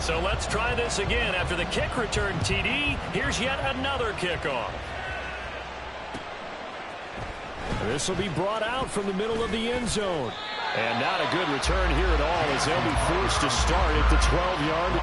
So let's try this again. After the kick return TD, here's yet another kickoff. This will be brought out from the middle of the end zone. And not a good return here at all, as they'll be forced to start at the 12-yard.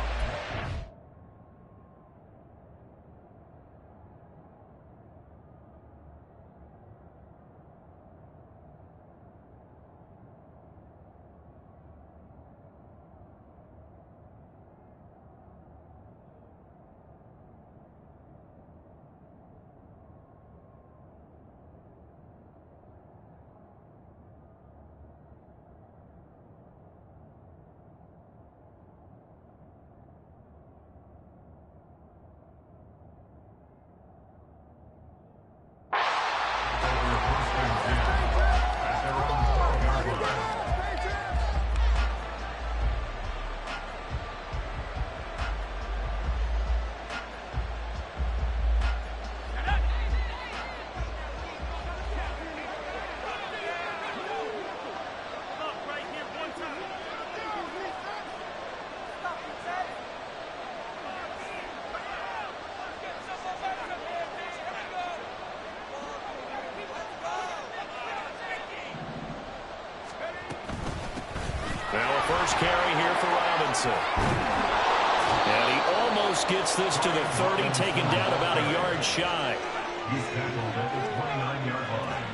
Well, a first carry here for Robinson. And he almost gets this to the 30, taken down about a yard shy. He's tackled at the 29-yard line.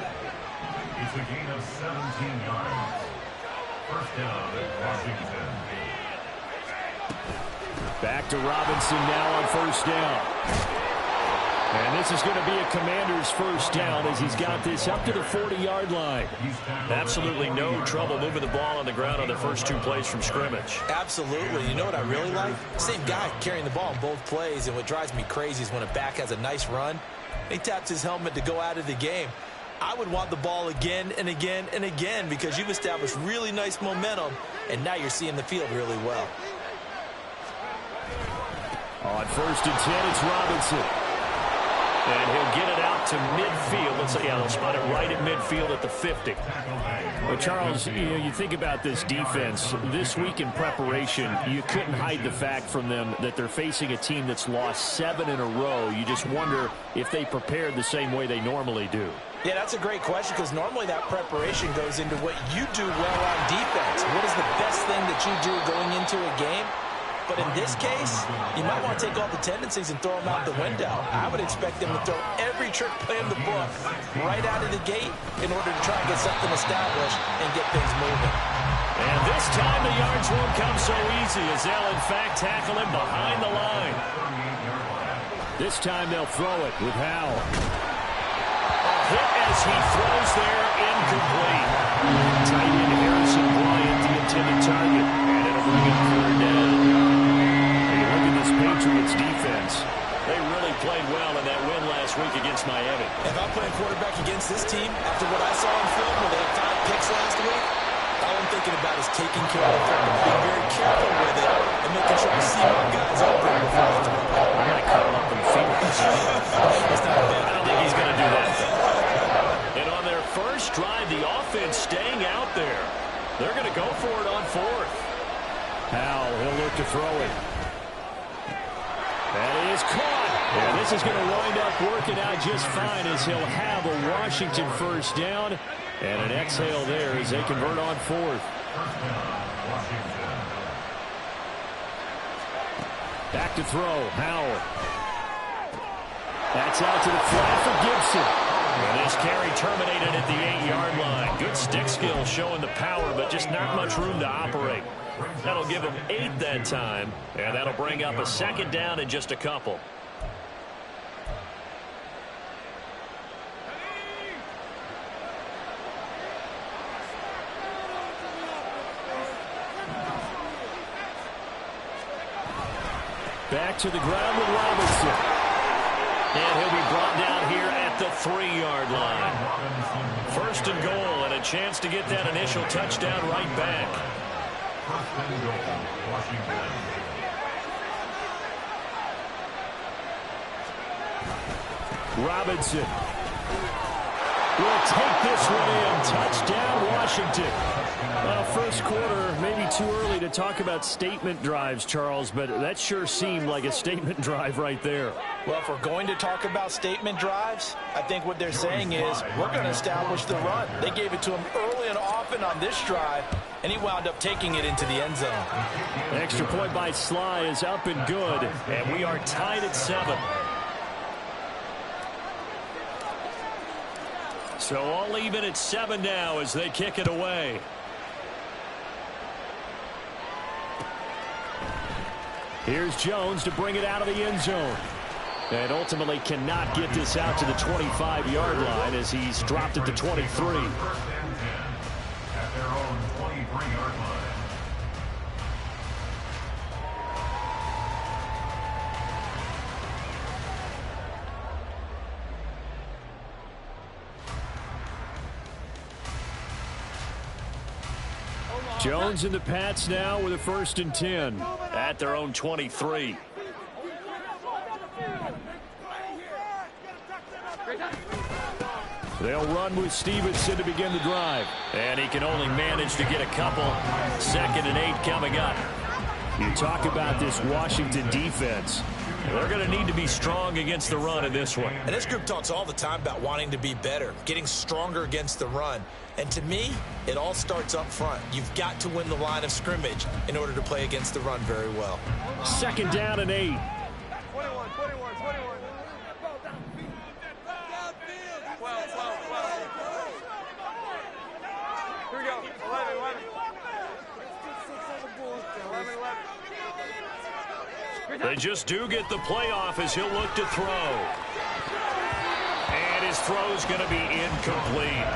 It's a gain of 17 yards. First down at Washington. Back to Robinson now on first down. And this is going to be a Commander's first down as he's got this up to the 40-yard line. Absolutely no trouble moving the ball on the ground on the first two plays from scrimmage. Absolutely. You know what I really like? Same guy carrying the ball in both plays, and what drives me crazy is when a back has a nice run, he taps his helmet to go out of the game. I would want the ball again and again and again because you've established really nice momentum, and now you're seeing the field really well. On first and 10, it's Robinson. And he'll get it out to midfield. Let's say, yeah, they'll spot it right at midfield at the 50. Well, Charles, you think about this defense. This week in preparation, you couldn't hide the fact from them that they're facing a team that's lost 7 in a row. You just wonder if they prepared the same way they normally do. Yeah, that's a great question because normally that preparation goes into what you do well on defense. What is the best thing that you do going into a game? But in this case, you might want to take all the tendencies and throw them out the window. I would expect them to throw every trick play in the book right out of the gate in order to try and get something established and get things moving. And this time the yards won't come so easy as they'll in fact tackle him behind the line. This time they'll throw it with Howell. A hit as he throws there, incomplete. Tight end Harrison Bryant, the intended target. And it'll bring him third down. Patriots defense. They really played well in that win last week against Miami. If I'm playing quarterback against this team, after what I saw on film where they had 5 picks last week, all I'm thinking about is taking care of the football, being very careful with it, and making sure I see my guys open before I throw it. I might curl up in fingers. That's not bad. I don't think he's going to do that. And on their first drive, the offense staying out there. They're going to go for it on fourth. Howell, he'll look to throw it. That is caught. And this is going to wind up working out just fine as he'll have a Washington first down. And an exhale there as they convert on fourth. Back to throw. Howell. That's out to the flat for Gibson. And this carry terminated at the 8-yard line. Good stick skill showing the power, but just not much room to operate. That'll give him 8 that time, and that'll bring up a second down in just a couple. Back to the ground with Robinson. And he'll be brought down here at the 3-yard line. First and goal, and a chance to get that initial touchdown right back. First and goal, Washington. Robinson. will take this one in. Touchdown, Washington. Well, first quarter, maybe too early to talk about statement drives, Charles, but that sure seemed like a statement drive right there. Well, if we're going to talk about statement drives, I think what they're saying is we're going to establish the run. They gave it to him early and often on this drive, and he wound up taking it into the end zone. The extra point by Sly is up and good, and we are tied at 7. So all even at 7 now as they kick it away. Here's Jones to bring it out of the end zone. And ultimately cannot get this out to the 25-yard line as he's dropped it to 23. At their own 23-yard line. Jones and the Pats now with a 1st and 10 at their own 23. They'll run with Stevenson to begin the drive. And he can only manage to get a couple. 2nd and 8 coming up. You talk about this Washington defense. They're going to need to be strong against the run in this one. And this group talks all the time about wanting to be better, getting stronger against the run. And to me, it all starts up front. You've got to win the line of scrimmage in order to play against the run very well. 2nd down and 8. 21. Here we go. 11. They just do get the playoff as he'll look to throw. And his throw's going to be incomplete.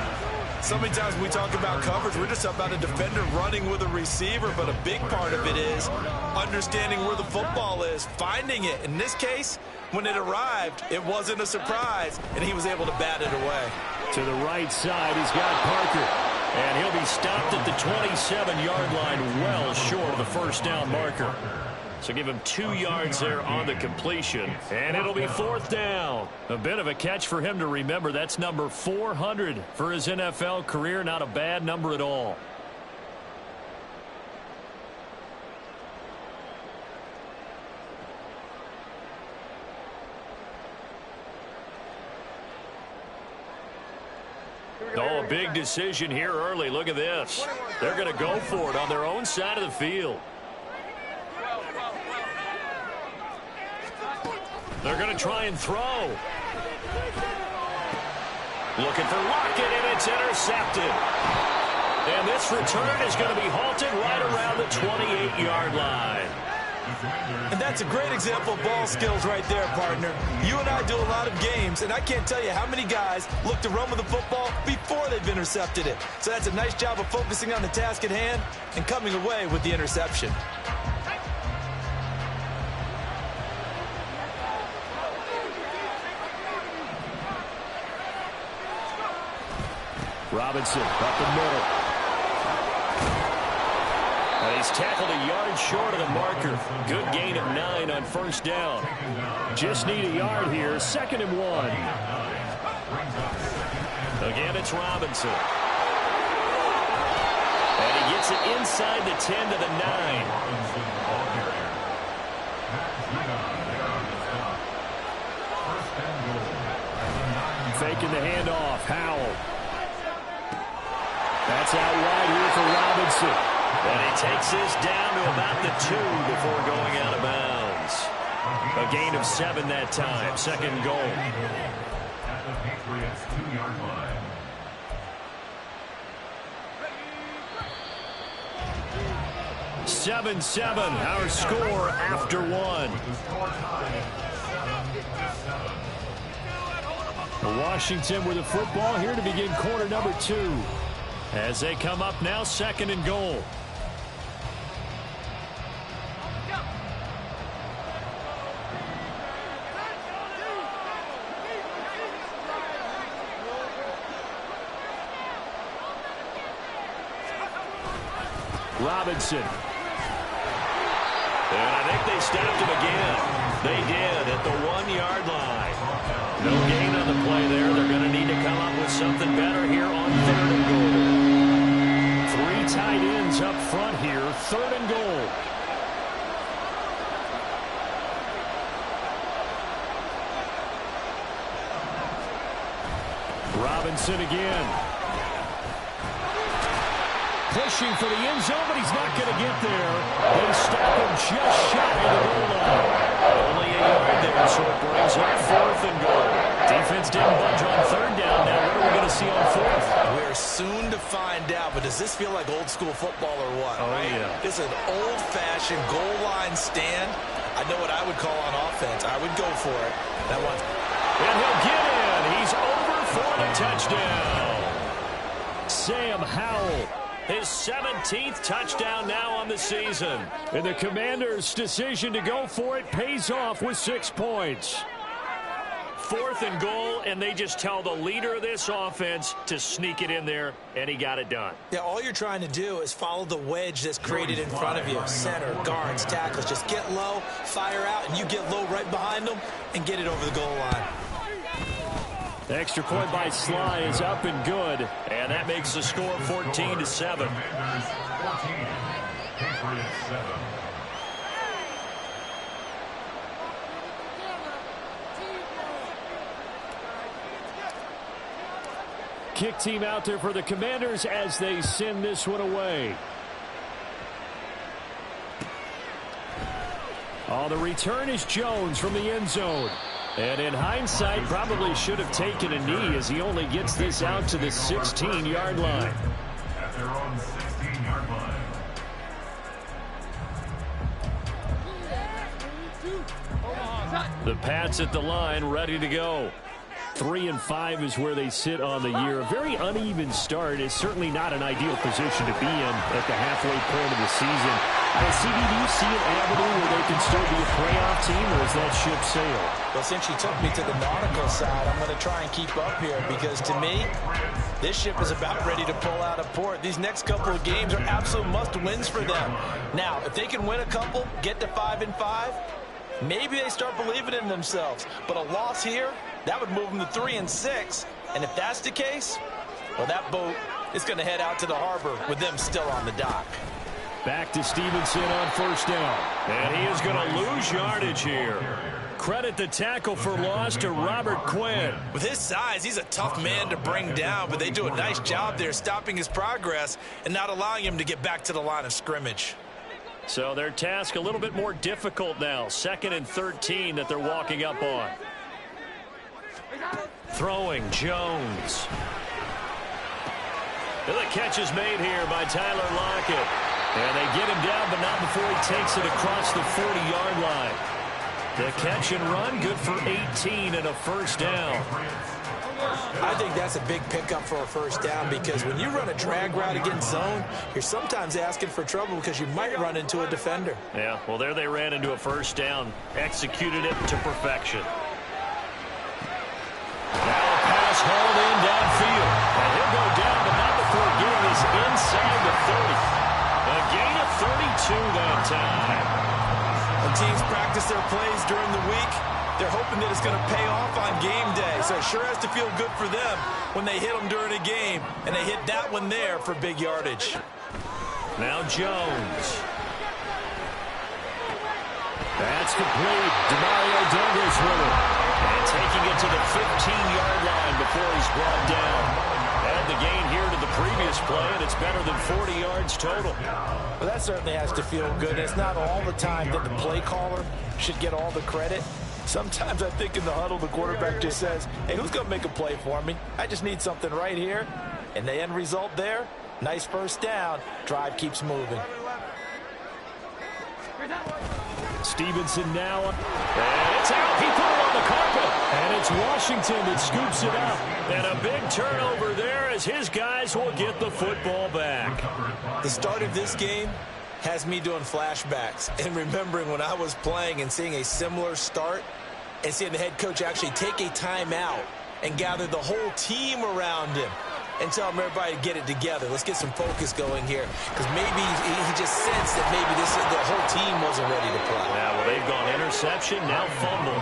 So many times we talk about coverage, we're just about a defender running with a receiver, but a big part of it is understanding where the football is, finding it. In this case, when it arrived, it wasn't a surprise, and he was able to bat it away. To the right side, he's got Parker. And he'll be stopped at the 27-yard line, well short of the 1st down marker. So give him 2 yards there on the completion. And it'll be 4th down. A bit of a catch for him to remember. That's number 400 for his NFL career. Not a bad number at all. Oh, a big decision here early. Look at this. They're going to go for it on their own side of the field. They're going to try and throw. Looking for Lockett, and it's intercepted. And this return is going to be halted right around the 28-yard line. And that's a great example of ball skills right there, partner. You and I do a lot of games, and I can't tell you how many guys look to run with the football before they've intercepted it. So that's a nice job of focusing on the task at hand and coming away with the interception. Robinson up the middle. And he's tackled a yard short of the marker. Good gain of 9 on 1st down. Just need a yard here. 2nd and 1. Again, it's Robinson. And he gets it inside the 10 to the 9. Faking the handoff. Howell. That's out wide here for Robinson. And he takes this down to about the 2 before going out of bounds. A gain of 7 that time. 2nd goal. At the Patriots' 2-yard line. Seven, our score after 1. Washington with the football here to begin quarter number 2. As they come up now, 2nd and goal. Robinson. And I think they stopped him again. They did at the 1-yard line. No gain on the play there. They're going to need to come up with something better here on 3rd and goal. 3 tight ends up front here. 3rd and goal. Robinson again. Pushing for the end zone, but he's not going to get there. They stop him just shy of the goal line. Only a yard there, so it brings up 4th and goal. Defense didn't budge on 3rd down. Now what are we going to see on 4th? We're soon to find out, but does this feel like old school football or what? Oh, right? yeah. This is an old-fashioned goal line stand. I know what I would call on offense. I would go for it. That one. And he'll get in. He's over for the touchdown. Sam Howell. His 17th touchdown now on the season. And the Commanders' decision to go for it pays off with 6 points. 4th and goal, and they just tell the leader of this offense to sneak it in there, and he got it done. Yeah, all you're trying to do is follow the wedge that's created in front of you. Center, guards, tackles. Just get low, fire out, and you get low right behind them and get it over the goal line. The extra point by Sly is up and good, and that makes the score 14-7. Commanders 14, Patriots 7. Kick team out there for the Commanders as they send this one away. Oh, the return is Jones from the end zone. And in hindsight, probably should have taken a knee as he only gets this out to the 16-yard line. At their own 16-yard line. The Pats at the line, ready to go. 3-5 is where they sit on the year. A very uneven start is certainly not an ideal position to be in at the halfway point of the season. CD, do you see an avenue where they can still be a playoff team, or is that ship sailed? Well, since you took me to the nautical side, I'm going to try and keep up here because, to me, this ship is about ready to pull out of port. These next couple of games are absolute must-wins for them. Now, if they can win a couple, get to 5-5, maybe they start believing in themselves. But a loss here, that would move them to 3-6. And if that's the case, well, that boat is going to head out to the harbor with them still on the dock. Back to Stevenson on 1st down. And he is going to lose yardage here. Credit the tackle for loss to Robert Quinn. With his size, he's a tough man to bring down, but they do a nice job there stopping his progress and not allowing him to get back to the line of scrimmage. So their task a little bit more difficult now. 2nd and 13 that they're walking up on. Throwing Jones. And the catch is made here by Tyler Lockett. And they get him down, but not before he takes it across the 40-yard line. The catch and run, good for 18 and a 1st down. I think that's a big pickup for a 1st down because when you run a drag route against zone, you're sometimes asking for trouble because you might run into a defender. Yeah, well, there they ran into a 1st down. Executed it to perfection. Now a pass hauled in downfield. And he'll go down, but not before getting his inside the 30. A gain of 32 that time. When teams practice their plays during the week, they're hoping that it's going to pay off on game day. So it sure has to feel good for them when they hit them during a game. And they hit that one there for big yardage. Now Jones. That's complete. Demario Douglas with it. And taking it to the 15-yard line before he's brought down. Add the gain here to the previous play, and it's better than 40 yards total. Well, that certainly has to feel good. It's not all the time that the play caller should get all the credit. Sometimes I think in the huddle, the quarterback just says, hey, who's going to make a play for me? I just need something right here. And the end result there, nice 1st down. Drive keeps moving. Stevenson now. And it's out. He put it on the carpet. And it's Washington that scoops it up. And a big turnover there as his guys will get the football back. The start of this game has me doing flashbacks and remembering when I was playing and seeing a similar start and seeing the head coach actually take a timeout and gather the whole team around him and tell him everybody to get it together. Let's get some focus going here because maybe he just sensed that maybe the whole team wasn't ready to play. Yeah, well, they've gone interception, now fumble.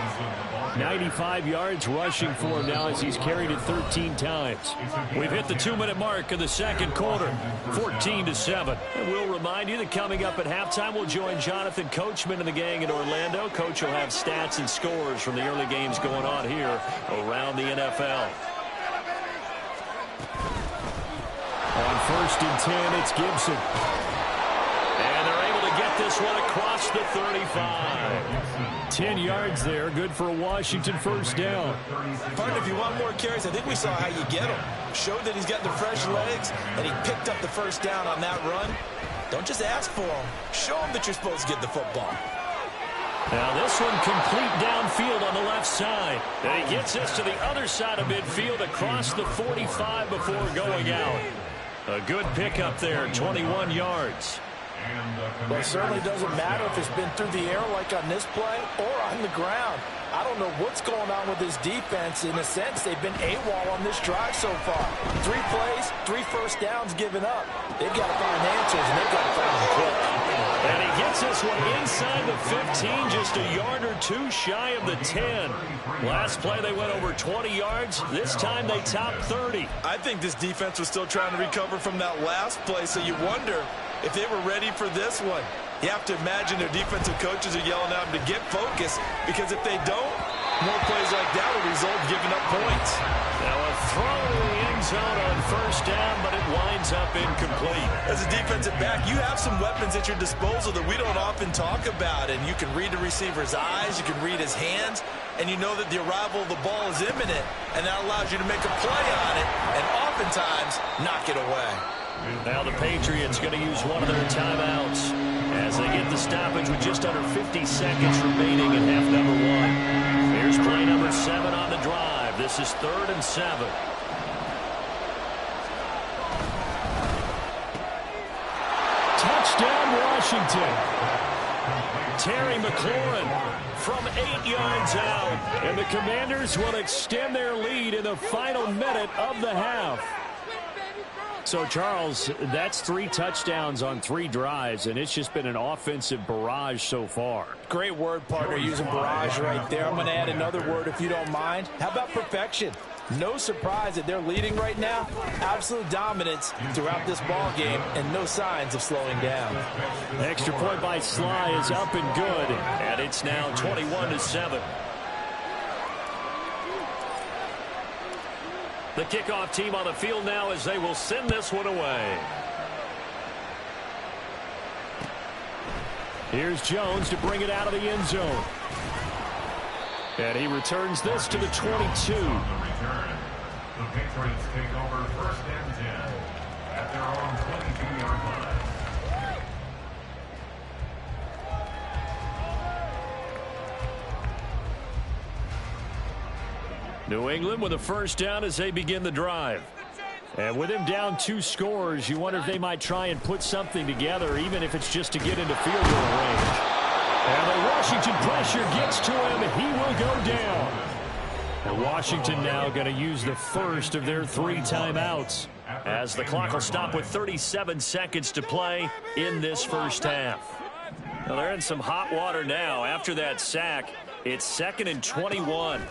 95 yards rushing for him now as he's carried it 13 times. We've hit the 2-minute mark of the second quarter, 14-7. And we'll remind you that coming up at halftime, we'll join Jonathan Coachman and the gang in Orlando. Coach will have stats and scores from the early games going on here around the NFL. On 1st and 10, it's Gibson. And they're able to get this one across the 35. 10 yards there, good for a Washington first down. Partner, if you want more carries, I think we saw how you get him. Showed that he's got the fresh legs, and he picked up the first down on that run. Don't just ask for him. Show him that you're supposed to get the football. Now this one complete downfield on the left side. And he gets this to the other side of midfield across the 45 before going out. A good pickup there, 21 yards. Well, it certainly doesn't matter if it's been through the air like on this play or on the ground. I don't know what's going on with this defense. In a sense, they've been AWOL on this drive so far. 3 plays, 3 first downs given up. They've got to find answers, and they've got to find them quick. And he gets this one inside the 15, just a yard or 2 shy of the 10. Last play, they went over 20 yards. This time, they topped 30. I think this defense was still trying to recover from that last play, so you wonder if they were ready for this one. You have to imagine their defensive coaches are yelling at them to get focused, because if they don't, more plays like that will result in giving up points. Now a throw to the end zone on first down, but it winds up incomplete. As a defensive back, you have some weapons at your disposal that we don't often talk about, and you can read the receiver's eyes, you can read his hands, and you know that the arrival of the ball is imminent, and that allows you to make a play on it, and oftentimes knock it away. Now the Patriots going to use one of their timeouts as they get the stoppage with just under 50 seconds remaining in half number 1. Here's play number 7 on the drive. This is 3rd and 7. Touchdown, Washington. Terry McLaurin from 8 yards out. And the Commanders will extend their lead in the final minute of the half. So, Charles, that's 3 touchdowns on 3 drives, and it's just been an offensive barrage so far. Great word, partner, using barrage right there. I'm going to add another word if you don't mind. How about perfection? No surprise that they're leading right now. Absolute dominance throughout this ball game, and no signs of slowing down. Extra point by Sly is up and good, and it's now 21-7. The kickoff team on the field now as they will send this one away. Here's Jones to bring it out of the end zone. And he returns this to the 22. The Patriots take over 1st and 10 at their own 22-yard line. New England with a first down as they begin the drive. And with him down 2 scores, you wonder if they might try and put something together, even if it's just to get into field goal range. And the Washington pressure gets to him, and he will go down. And Washington now going to use the first of their 3 timeouts, as the clock will stop with 37 seconds to play in this first half. Now they're in some hot water now. After that sack, it's 2nd and 21.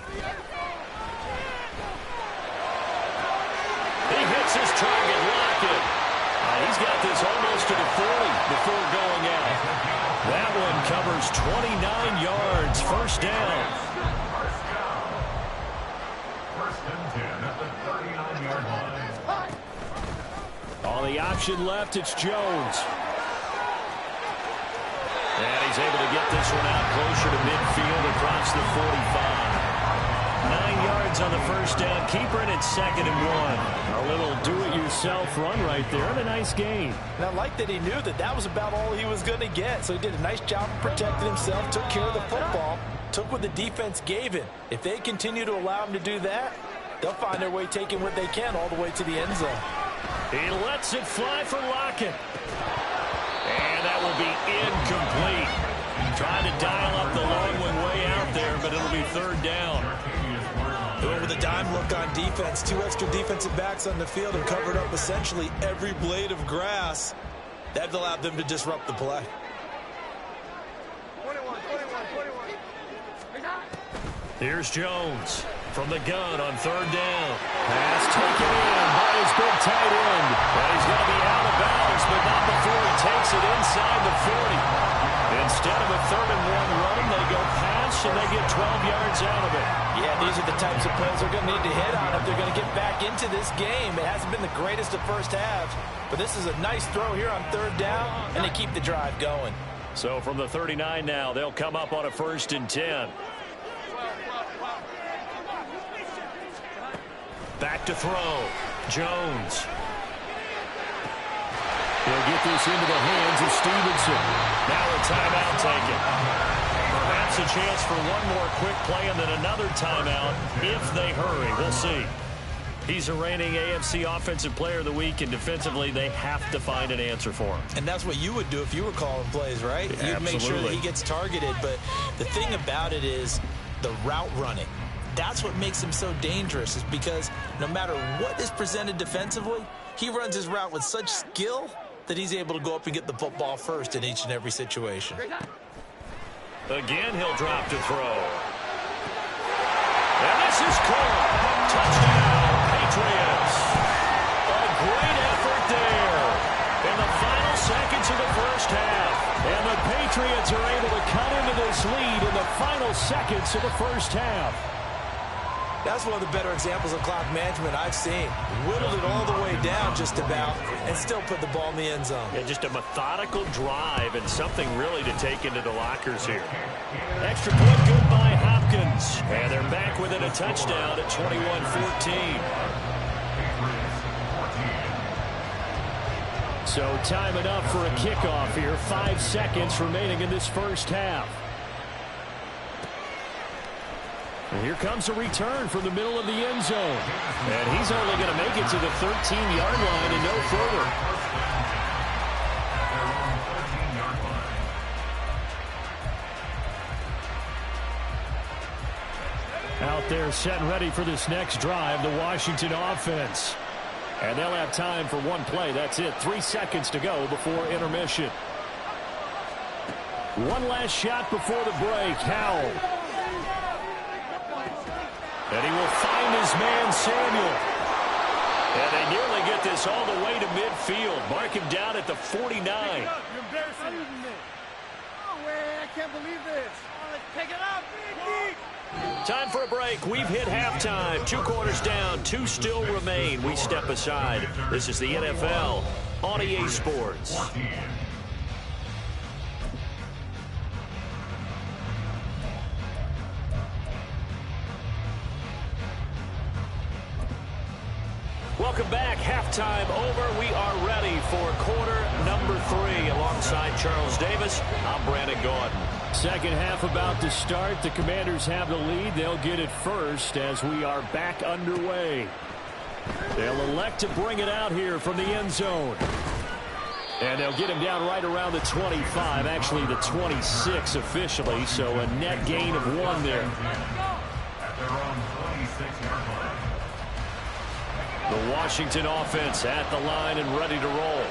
He hits his target, Lockett. He's got this almost to the 40 before going out. That one covers 29 yards. First down. First and 10 at the 39-yard line. On the option left, it's Jones. And he's able to get this one out closer to midfield across the 45. 9 yards on the first down. Keeper, and it's 2nd and 1. A little do-it-yourself run right there, and a nice gain. And I like that he knew that that was about all he was going to get. So he did a nice job of protecting himself, took care of the football, took what the defense gave him. If they continue to allow him to do that, they'll find their way taking what they can all the way to the end zone. He lets it fly for Lockett. And that will be incomplete. Trying to dial up the long one way out there, but it'll be 3rd down. With a dime look on defense, 2 extra defensive backs on the field and covered up essentially every blade of grass. That allowed them to disrupt the play. 21. Here's Jones from the gun on third down. Pass taken in by his big tight end. And he's going to be out of bounds, but not before he takes it inside the 40. Instead of a 3rd-and-1 run, they go pass, and they get 12 yards out of it. Yeah, these are the types of plays they're going to need to hit on if they're going to get back into this game. It hasn't been the greatest of first halves, but this is a nice throw here on 3rd down, and they keep the drive going. So from the 39 now, they'll come up on a 1st and 10. Back to throw. Jones. He'll get this into the hands of Stevenson. Now a timeout taken. Perhaps a chance for one more quick play and then another timeout if they hurry. We'll see. He's a reigning AFC Offensive Player of the Week, and defensively they have to find an answer for him. And that's what you would do if you were calling plays, right? Yeah, you'd make sure that he gets targeted. But the thing about it is the route running. That's what makes him so dangerous, is because no matter what is presented defensively, he runs his route with such skill that he's able to go up and get the football first in each and every situation. Again, he'll drop to throw. And this is caught. Touchdown, Patriots. A great effort there in the final seconds of the first half. And the Patriots are able to cut into this lead in the final seconds of the first half. That's one of the better examples of clock management I've seen. Whittled it all the way down just about and still put the ball in the end zone. Yeah, just a methodical drive and something really to take into the lockers here. Extra point good by Hopkins. And they're back within a touchdown at 21-14. So time enough for a kickoff here. 5 seconds remaining in this first half. And here comes a return from the middle of the end zone. And he's only going to make it to the 13-yard line and no further. Out there set and ready for this next drive, the Washington offense. And they'll have time for one play. That's it. 3 seconds to go before intermission. One last shot before the break. Howell. And he will find his man, Samuel. And they nearly get this all the way to midfield. Mark him down at the 49. You're embarrassing me. No way, I can't believe this. Oh, let's pick it up. Time for a break. We've hit halftime. 2 quarters down. 2 still remain. We step aside. This is the NFL on EA Sports. Welcome back. Halftime over. We are ready for quarter number 3. Alongside Charles Davis, I'm Brandon Gordon. Second half about to start. The Commanders have the lead. They'll get it first as we are back underway. They'll elect to bring it out here from the end zone. And they'll get him down right around the 25, actually the 26 officially, so a net gain of 1 there. At their own 26-yard line. The Washington offense at the line and ready to roll.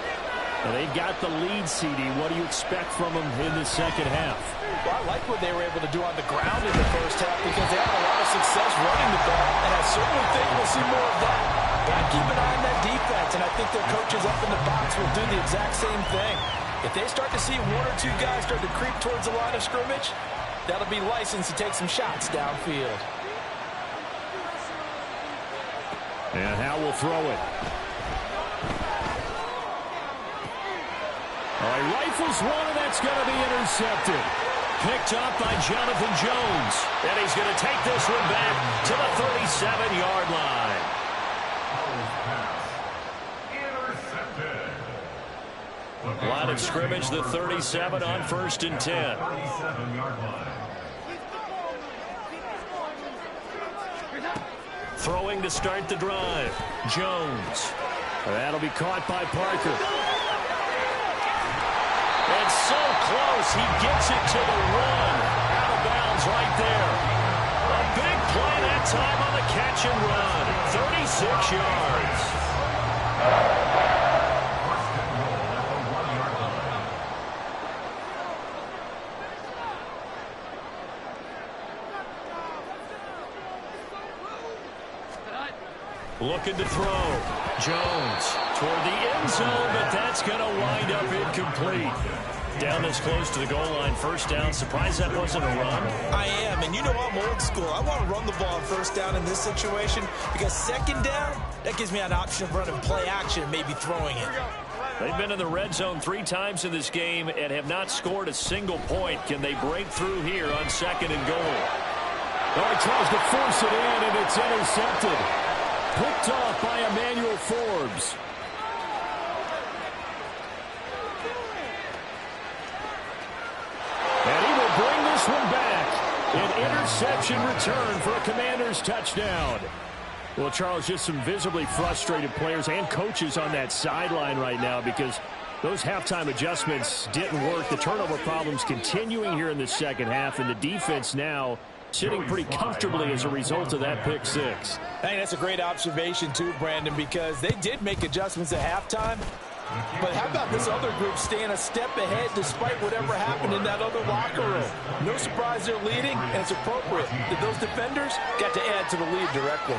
And they've got the lead, CD. What do you expect from them in the second half? Well, I like what they were able to do on the ground in the first half because they had a lot of success running the ball, and I certainly think we'll see more of that. Got to keep an eye on that defense, and I think their coaches up in the box will do the exact same thing. If they start to see 1 or 2 guys start to creep towards the line of scrimmage, that'll be licensed to take some shots downfield. And Howe will throw it. He rifles one, and that's going to be intercepted. Picked up by Jonathan Jones. And he's going to take this one back to the 37-yard line. Intercepted. Line of scrimmage, the 37 on 1st and 10. 37-yard line. Throwing to start the drive. Jones. That'll be caught by Parker. And so close, he gets it to the 1. Out of bounds right there. A big play that time on the catch and run. 36 yards. First and goal at the 1-yard line. Looking to throw. Jones toward the end zone, but that's going to wind up incomplete. Down this close to the goal line, first down. Surprised that wasn't a run? I am, and you know I'm old school. I want to run the ball on first down in this situation because second down, that gives me an option of running play action and maybe throwing it. They've been in the red zone 3 times in this game and have not scored a single point. Can they break through here on second and goal? Oh, he tries to force it in, and it's intercepted. Picked off by Emmanuel Forbes. And he will bring this one back. An interception return for a Commanders touchdown. Well, Charles, just some visibly frustrated players and coaches on that sideline right now because those halftime adjustments didn't work. The turnover problems continuing here in the second half, and the defense now sitting pretty comfortably as a result of that pick six. I think that's a great observation too, Brandon, because they did make adjustments at halftime. But how about this other group staying a step ahead despite whatever happened in that other locker room? No surprise they're leading, and it's appropriate that those defenders got to add to the lead directly.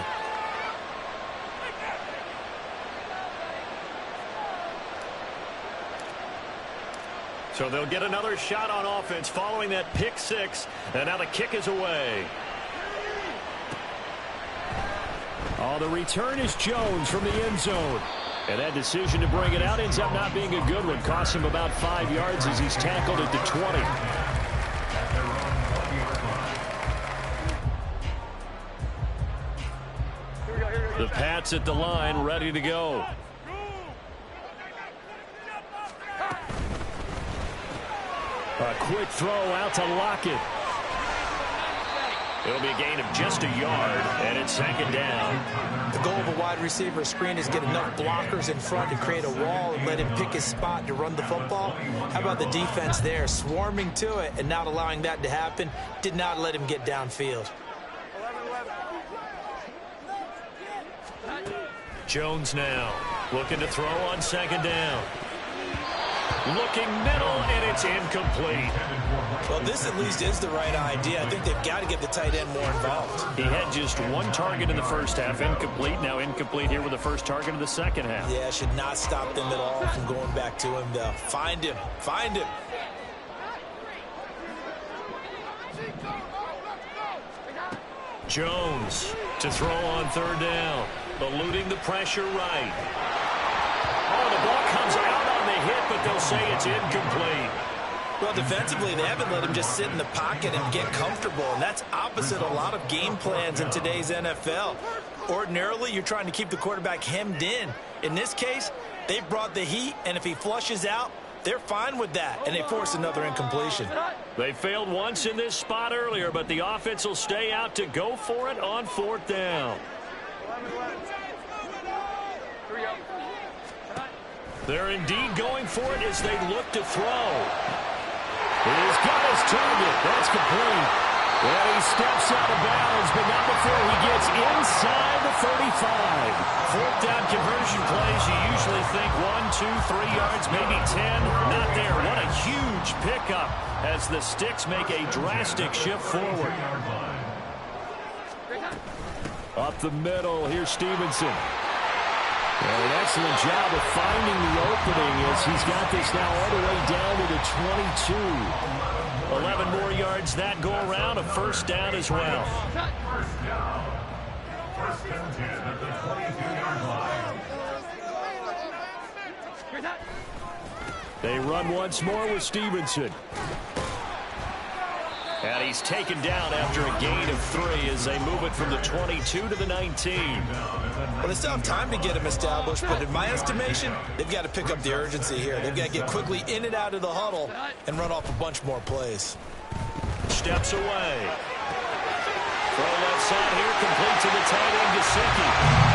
So they'll get another shot on offense following that pick six, and now the kick is away. Oh, the return is Jones from the end zone. And that decision to bring it out ends up not being a good one. Costs him about 5 yards as he's tackled at the 20. The Pats at the line, ready to go. A quick throw out to Lockett. It'll be a gain of just a yard, and it's second down. The goal of a wide receiver screen is get enough blockers in front to create a wall and let him pick his spot to run the football. How about the defense there, swarming to it and not allowing that to happen? Did not let him get downfield. Jones now looking to throw on second down. Looking middle, and it's incomplete. Well, this at least is the right idea. I think they've got to get the tight end more involved. He had just one target in the first half, incomplete. Now incomplete here with the first target of the second half. Yeah, should not stop them at all from going back to him, though. Find him. Find him. Jones to throw on third down. Eluding the pressure right. Oh, the ball comes out on the hit, but they'll say it's incomplete. Well, defensively, they haven't let him just sit in the pocket and get comfortable, and that's opposite a lot of game plans in today's NFL. Ordinarily, you're trying to keep the quarterback hemmed in. In this case, they brought the heat, and if he flushes out, they're fine with that, and they force another incompletion. They failed once in this spot earlier, but the offense will stay out to go for it on fourth down. They're indeed going for it as they look to throw. He's got his target. That's complete. And he steps out of bounds, but not before he gets inside the 35. Fourth down conversion plays, you usually think 1, 2, 3 yards, maybe 10. Not there. What a huge pickup as the Sticks make a drastic shift forward. Up the middle, here's Stevenson. And an excellent job of finding the opening as he's got this now all the way down to the 22. 11 more yards that go around, a first down as well. First down. First and 10 at the 22-yard line. They run once more with Stevenson. And he's taken down after a gain of 3 as they move it from the 22 to the 19. Well, they still have time to get him established, but in my estimation, they've got to pick up the urgency here. They've got to get quickly in and out of the huddle and run off a bunch more plays. Steps away. Throw left side here, complete to the tight end, Gesicki.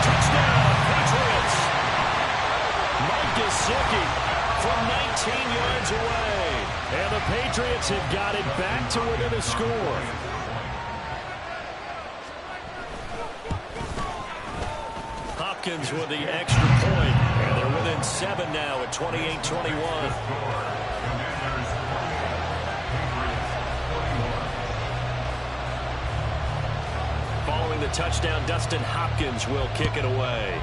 Touchdown, Patriots. Mike Gesicki from 19 yards away. And the Patriots have got it back to within a score. Hopkins with the extra point, and they're within 7 now at 28-21. Following the touchdown. Dustin Hopkins will kick it away.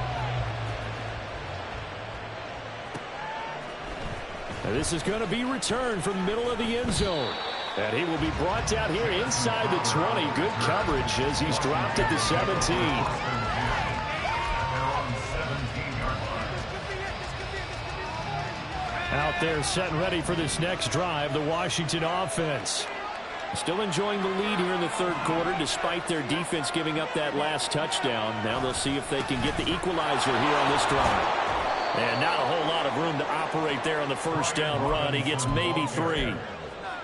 And this is going to be returned from the middle of the end zone. And he will be brought down here inside the 20. Good coverage as he's dropped at the 17. Out there set and ready for this next drive, the Washington offense. Still enjoying the lead here in the third quarter despite their defense giving up that last touchdown. Now they'll see if they can get the equalizer here on this drive. And not a whole lot of room to operate there on the first down run. He gets maybe 3.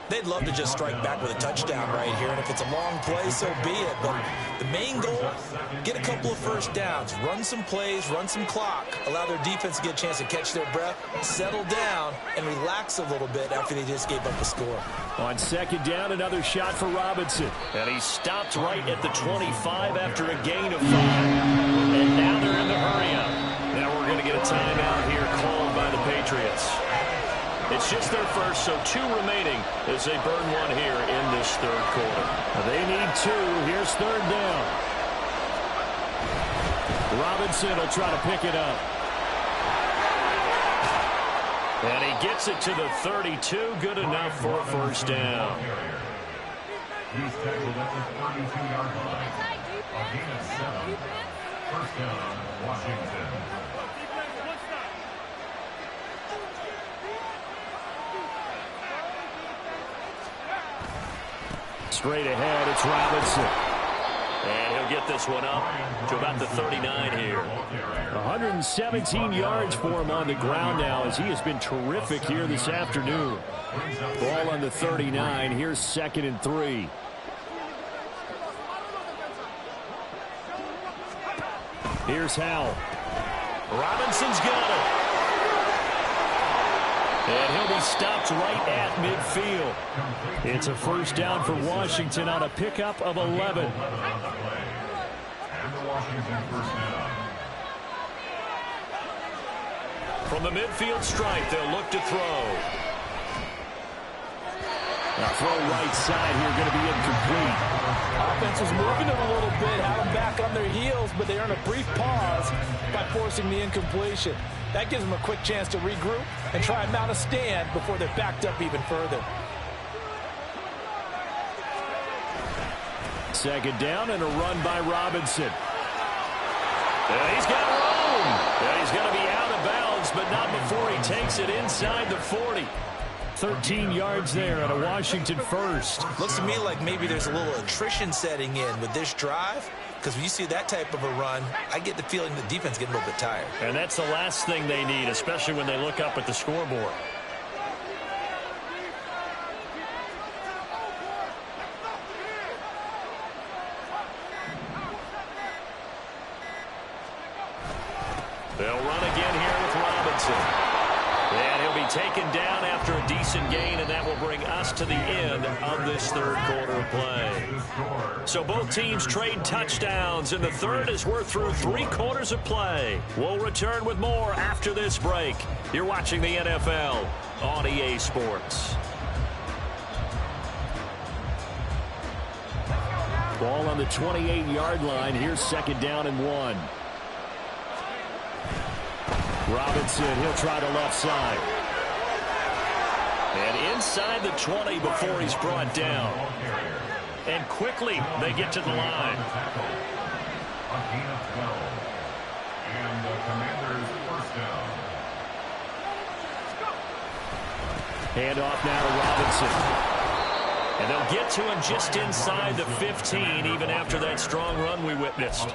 They'd love to just strike back with a touchdown right here, and if it's a long play, so be it. But the main goal, get a couple of first downs, run some plays, run some clock, allow their defense to get a chance to catch their breath, settle down, and relax a little bit after they just gave up a score. On second down, another shot for Robinson. And he stopped right at the 25 after a gain of 5. And now they're in the hurry-up. Now we're going to get a timeout here called by the Patriots. It's just their first, so 2 remaining as they burn one here in this third quarter. They need 2. Here's third down. Robinson will try to pick it up. And he gets it to the 32. Good enough for a first down. He's tackled at the 32-yard line. A gain of 7. First down, Washington. Straight ahead, it's Robinson. And he'll get this one up to about the 39 here. 117 yards for him on the ground now as he has been terrific here this afternoon. Ball on the 39. Here's 2nd and 3. Here's Howell. Robinson's got it. And he'll be stopped right at midfield. It's a first down for Washington on a pickup of 11. And the Washington first down. From the midfield stripe, they'll look to throw. Now throw right side here, going to be incomplete. Offense was moving it a little bit, had them back on their heels, but they earn a brief pause by forcing the incompletion. That gives them a quick chance to regroup and try and mount a stand before they're backed up even further. Second down and a run by Robinson. And he's got room. And he's going to be out of bounds, but not before he takes it inside the 40. 13 yards there on a Washington first. Looks to me like maybe there's a little attrition setting in with this drive, because when you see that type of a run, I get the feeling the defense getting a little bit tired. And that's the last thing they need, especially when they look up at the scoreboard. They'll run again here with Robinson. And he'll be taken down after a decent gain, and that will bring us to the end of this third quarter of play. So both teams trade touchdowns in the third as we're through 3 quarters of play. We'll return with more after this break. You're watching the NFL on EA Sports. Ball on the 28-yard line. Here's 2nd down and 1. Robinson, he'll try the left side. And inside the 20 before he's brought down. And quickly they get to the line. A gain of 12. And the Commanders first down. Hand off now to Robinson. And they'll get to him just inside the 15, even after that strong run we witnessed.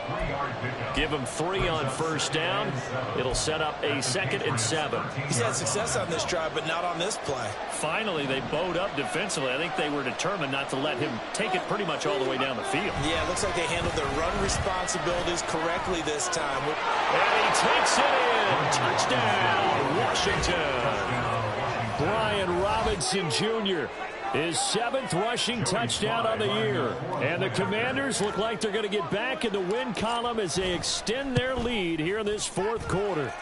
Give him 3 on first down. It'll set up a 2nd and 7. He's had success on this drive, but not on this play. Finally, they bowed up defensively. I think they were determined not to let him take it pretty much all the way down the field. Yeah, it looks like they handled their run responsibilities correctly this time. And he takes it in. Touchdown, Washington. Brian Robinson Jr., his 7th rushing touchdown on the year. And the Commanders look like they're going to get back in the win column as they extend their lead here in this 4th quarter.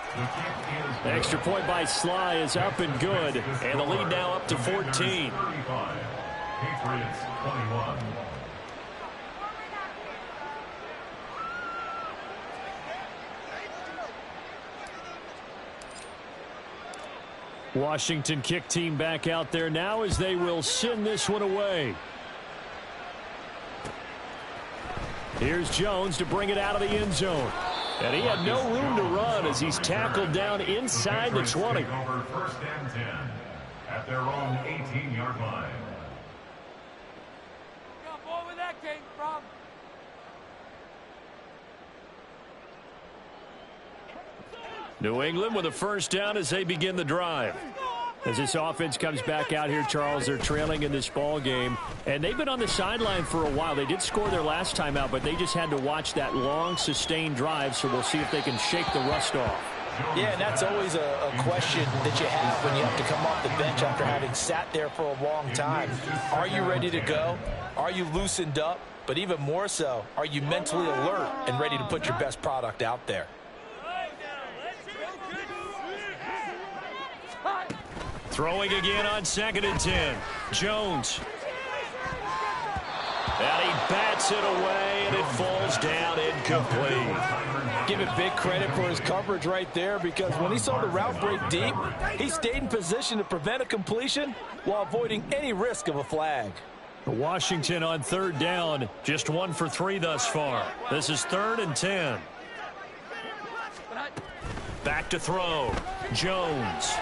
The extra point by Sly is up and good. And the lead now up to 14. Patriots 21. Washington kick team back out there now as they will send this one away. Here's Jones to bring it out of the end zone. And he had no room to run as he's tackled down inside the 20. First and 10 at their own 18-yard line. Where that came from? New England with a first down as they begin the drive. As this offense comes back out here, Charles, they're trailing in this ball game. And they've been on the sideline for a while. They did score their last time out, but they just had to watch that long, sustained drive. So we'll see if they can shake the rust off. Yeah, and that's always a question that you have when you have to come off the bench after having sat there for a long time. Are you ready to go? Are you loosened up? But even more so, are you mentally alert and ready to put your best product out there? Throwing again on 2nd and 10. Jones. And he bats it away, and it falls down incomplete. Give it big credit for his coverage right there, because when he saw the route break deep, he stayed in position to prevent a completion while avoiding any risk of a flag. Washington on 3rd down, just 1 for 3 thus far. This is 3rd and 10. Back to throw. Jones.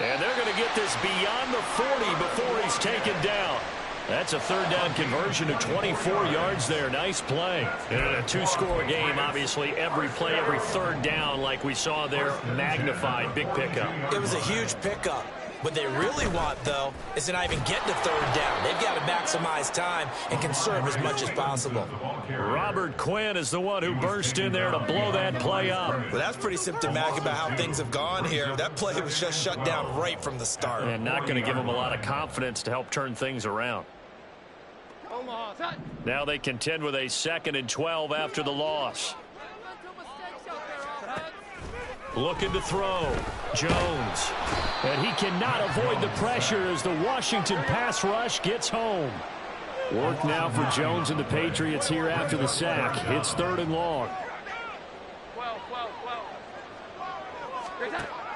And they're going to get this beyond the 40 before he's taken down. That's a 3rd down conversion of 24 yards there. Nice play. In a 2-score game, obviously, every play, every 3rd down, like we saw there, magnified. Big pickup. It was a huge pickup. What they really want, though, is to not even get to 3rd down. They've got to maximize time and conserve as much as possible. Robert Quinn is the one who burst in there to blow that play up. Well, that's pretty symptomatic about how things have gone here. That play was just shut down right from the start. And not going to give them a lot of confidence to help turn things around. Now they contend with a 2nd and 12 after the loss. Looking to throw. Jones. And he cannot avoid the pressure as the Washington pass rush gets home. Work now for Jones and the Patriots here after the sack. It's 3rd and long.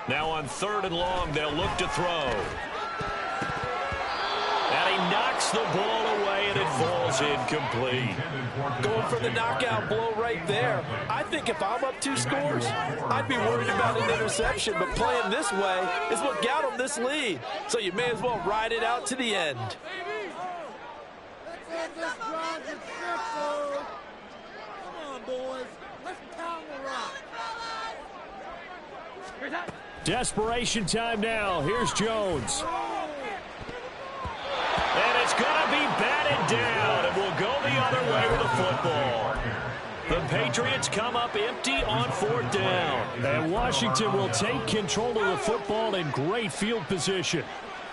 Now on 3rd and long, they'll look to throw. And he knocks the ball away, and it falls incomplete. Going for the knockout blow right there. I think if I'm up 2 scores, I'd be worried about an interception, but playing this way is what got them this lead. So you may as well ride it out to the end. Come on, boys. Let's pound the rock. Desperation time now. Here's Jones. And it's going to be batted down, and we'll go the other way with the football. The Patriots come up empty on 4th down. And Washington will take control of the football in great field position.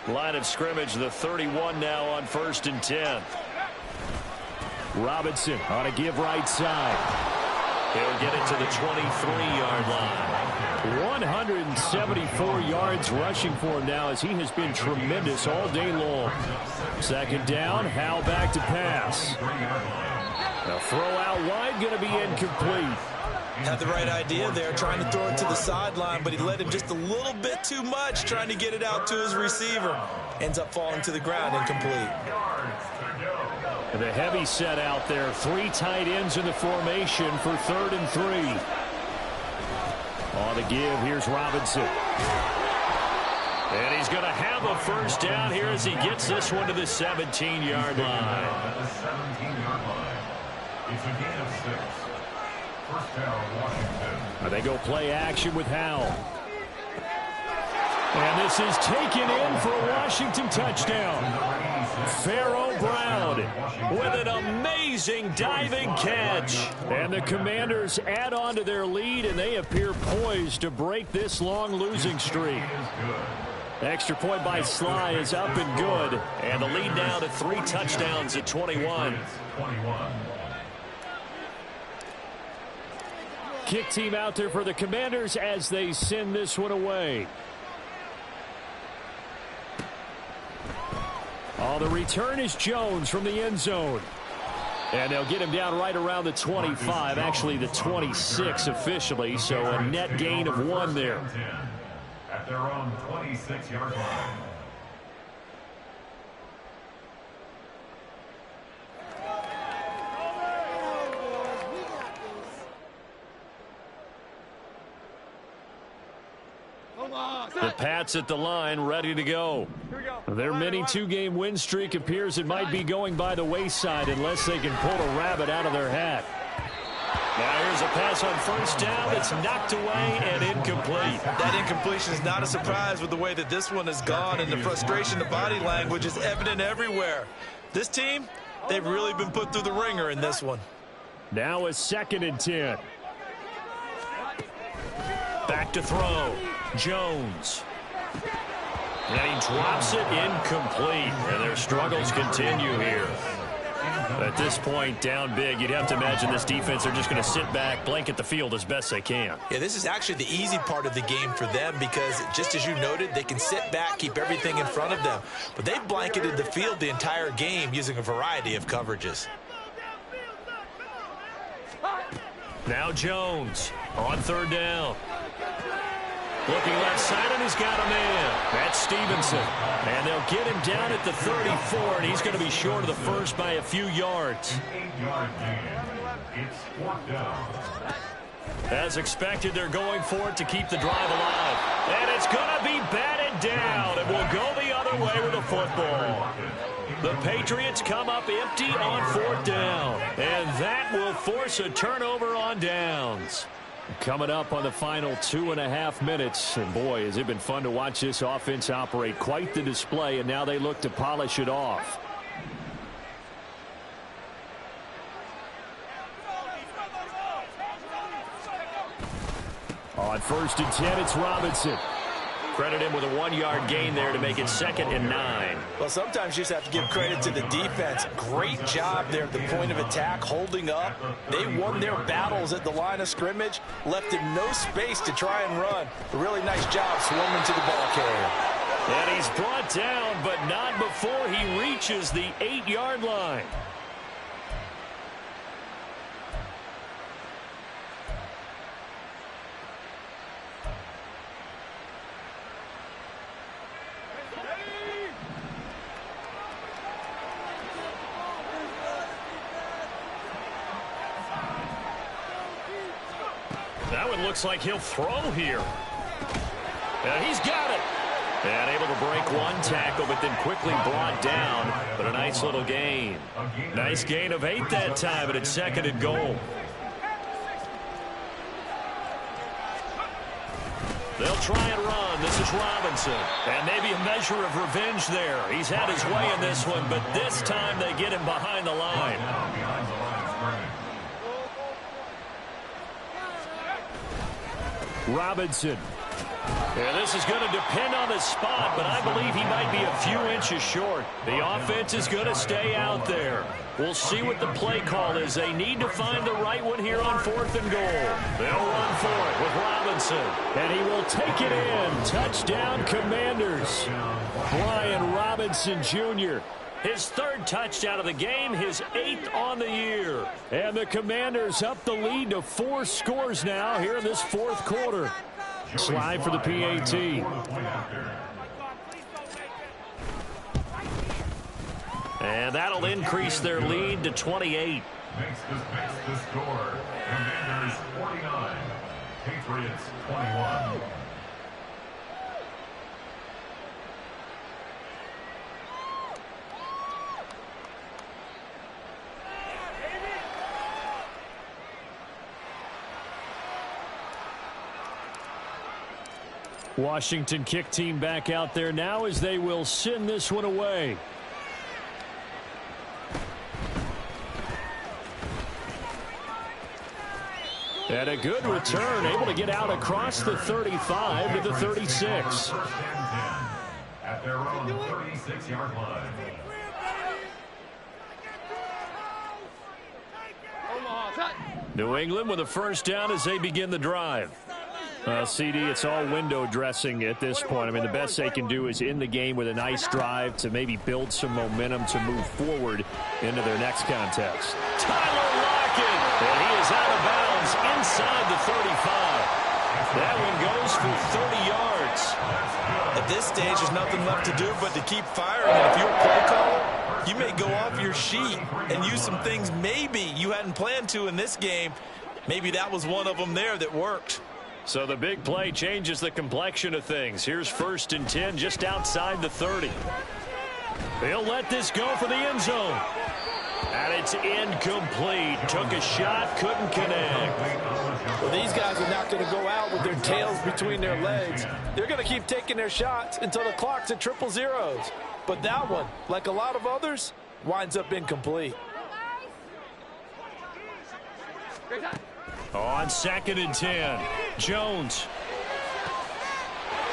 Line of scrimmage, the 31 now on 1st and 10. Robinson on a give right side. He'll get it to the 23-yard line. 174 yards rushing for him now as he has been tremendous all day long. 2nd down, Howell back to pass. A throw out wide, going to be incomplete. Had the right idea there, trying to throw it to the sideline, but he let him just a little bit too much, trying to get it out to his receiver. Ends up falling to the ground, incomplete. And a heavy set out there. 3 tight ends in the formation for 3rd and 3. On the give, here's Robinson. And he's going to have a first down here as he gets this one to the 17-yard line. It's a gain of 6. First down, Washington. And they go play action with Howell. And this is taken in for a Washington touchdown. Pharaoh Brown with an amazing diving catch. And the Commanders add on to their lead, and they appear poised to break this long losing streak. Extra point by Sly is up and good. And the lead now to 3 touchdowns at 21. Kick team out there for the Commanders as they send this one away. Oh, the return is Jones from the end zone. And they'll get him down right around the 25, actually the 26 officially, so a net gain of 1 there. at their own 26-yard line. The Pats at the line, ready to go. Their mini two-game win streak appears it might be going by the wayside unless they can pull a rabbit out of their hat. Now here's a pass on first down that's knocked away and incomplete. That incompletion is not a surprise with the way that this one has gone, and the frustration, the body language is evident everywhere. This team, they've really been put through the ringer in this one. Now a 2nd and 10. Back to throw. Jones. And he drops it incomplete. And their struggles continue here. At this point, down big, you'd have to imagine this defense are just going to sit back, blanket the field as best they can. Yeah, this is actually the easy part of the game for them because, just as you noted, they can sit back, keep everything in front of them. But they've blanketed the field the entire game using a variety of coverages. Now Jones on 3rd down. Looking left side, and he's got a man. That's Stevenson. And they'll get him down at the 34, and he's going to be short of the first by a few yards. 8-yard gain. It's 4th down. As expected, they're going for it to keep the drive alive. And it's going to be batted down, and we'll go the other way with the football. The Patriots come up empty on 4th down, and that will force a turnover on downs. Coming up on the final 2.5 minutes, and boy, has it been fun to watch this offense operate. Quite the display, and now they look to polish it off. On 1st and 10, it's Robinson. Credit him with a 1-yard gain there to make it 2nd and 9. Well, sometimes you just have to give credit to the defense. Great job there at the point of attack, holding up. They won their battles at the line of scrimmage, left him no space to try and run. A really nice job swarming to the ball carrier. And he's brought down, but not before he reaches the 8-yard line. That one looks like he'll throw here. And he's got it. And able to break one tackle, but then quickly brought down. But a nice little gain. Nice gain of 8 that time, and it's 2nd and goal. They'll try and run. This is Robinson. And maybe a measure of revenge there. He's had his way in this one, but this time they get him behind the line. Robinson. And this is going to depend on the spot, but I believe he might be a few inches short. The offense is going to stay out there. We'll see what the play call is. They need to find the right one here on 4th and goal. They'll run for it with Robinson. And he will take it in. Touchdown, Commanders. Brian Robinson Jr., his 3rd touchdown of the game, his 8th on the year. And the Commanders up the lead to 4 scores now here in this 4th quarter. Slide for the PAT. And that'll increase their lead to 28. Makes the score. Commanders 49. Patriots 21. Washington kick team back out there now as they will send this one away. And a good return, able to get out across the 35 to the 36. At their own 36-yard line. New England with a first down as they begin the drive. CD, it's all window dressing at this point. I mean, the best they can do is in the game with a nice drive to maybe build some momentum to move forward into their next contest. Tyler Lockett, and he is out of bounds inside the 35. That one goes for 30 yards. At this stage, there's nothing left to do but to keep firing. And if you're a play caller, you may go off your sheet and use some things maybe you hadn't planned to in this game. Maybe that was one of them there that worked. So the big play changes the complexion of things. Here's 1st and 10 just outside the 30. They'll let this go for the end zone. And it's incomplete. Took a shot, couldn't connect. Well, these guys are not going to go out with their tails between their legs. They're going to keep taking their shots until the clock's at 000. But that one, like a lot of others, winds up incomplete. On 2nd and 10, Jones.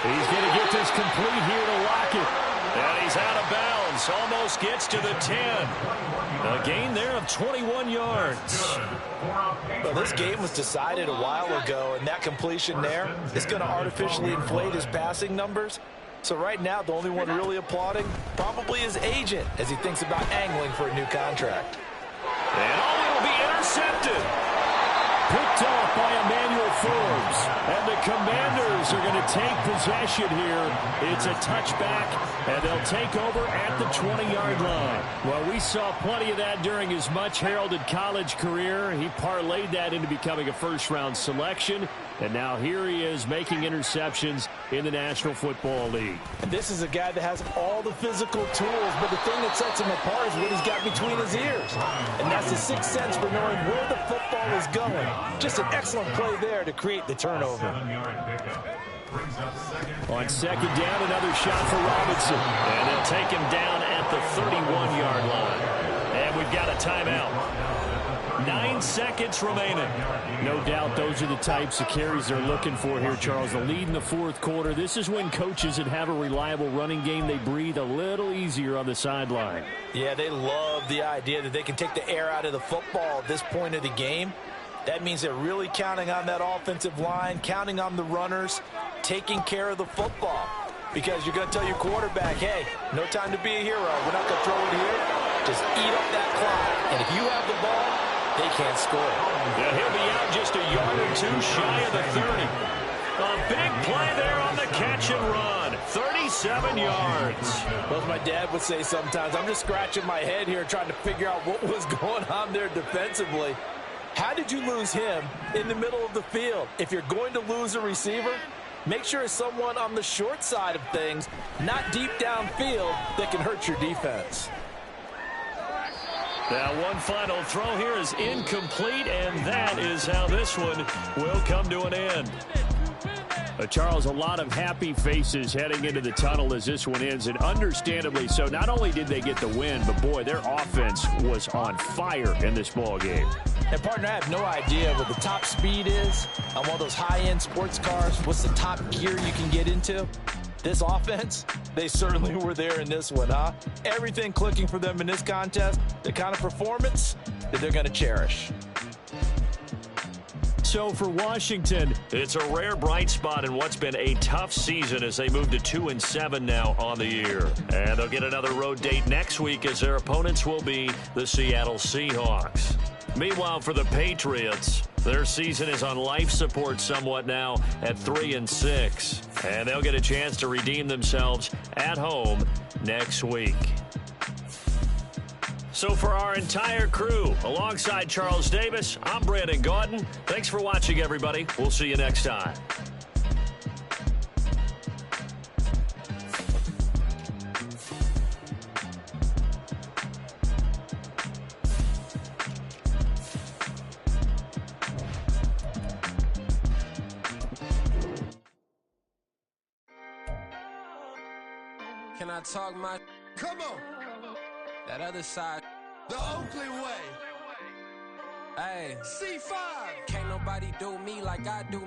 He's going to get this complete here to Lockett. And he's out of bounds. Almost gets to the 10. A gain there of 21 yards. Well, this game was decided a while ago, and that completion there is going to artificially inflate his passing numbers. So right now, the only one really applauding probably his agent as he thinks about angling for a new contract. And it will be intercepted. Picked off by Emmanuel Forbes. And the Commanders are going to take possession here. It's a touchback, and they'll take over at the 20-yard line. Well, we saw plenty of that during his much-heralded college career. He parlayed that into becoming a first-round selection. And now here he is making interceptions in the National Football League. And this is a guy that has all the physical tools, but the thing that sets him apart is what he's got between his ears. And that's the sixth sense for knowing where the football is going. Just an excellent play there to create the turnover. On 2nd down, another shot for Robinson. And they'll take him down at the 31-yard line. And we've got a timeout. 9 seconds remaining. No doubt those are the types of carries they're looking for here, Charles. The lead in the 4th quarter. This is when coaches that have a reliable running game, they breathe a little easier on the sideline. Yeah, they love the idea that they can take the air out of the football at this point of the game. That means they're really counting on that offensive line, counting on the runners, taking care of the football. Because you're going to tell your quarterback, hey, no time to be a hero. We're not going to throw it here. Just eat up that clock. And if you have the ball, they can't score. Yeah, he'll be out just a yard or two shy of the 30. A big play there on the catch and run. 37 yards. Well, as my dad would say sometimes, I'm just scratching my head here trying to figure out what was going on there defensively. How did you lose him in the middle of the field? If you're going to lose a receiver, make sure it's someone on the short side of things, not deep downfield, that can hurt your defense. Now one final throw here is incomplete, and that is how this one will come to an end. Charles, a lot of happy faces heading into the tunnel as this one ends, and understandably so. Not only did they get the win, but boy, their offense was on fire in this ball game. And partner, I have no idea what the top speed is on one of those high-end sports cars. What's the top gear you can get into? This offense, they certainly were there in this one, huh? Everything clicking for them in this contest, the kind of performance that they're going to cherish. So for Washington, it's a rare bright spot in what's been a tough season as they move to 2-7 now on the year. And they'll get another road date next week as their opponents will be the Seattle Seahawks. Meanwhile, for the Patriots, their season is on life support somewhat now at 3-6. And they'll get a chance to redeem themselves at home next week. So for our entire crew, alongside Charles Davis, I'm Brandon Gaudin. Thanks for watching, everybody. We'll see you next time. Can I talk my... Come on. That other side... The Oakley way. Hey. C5. Can't nobody do me like I do me.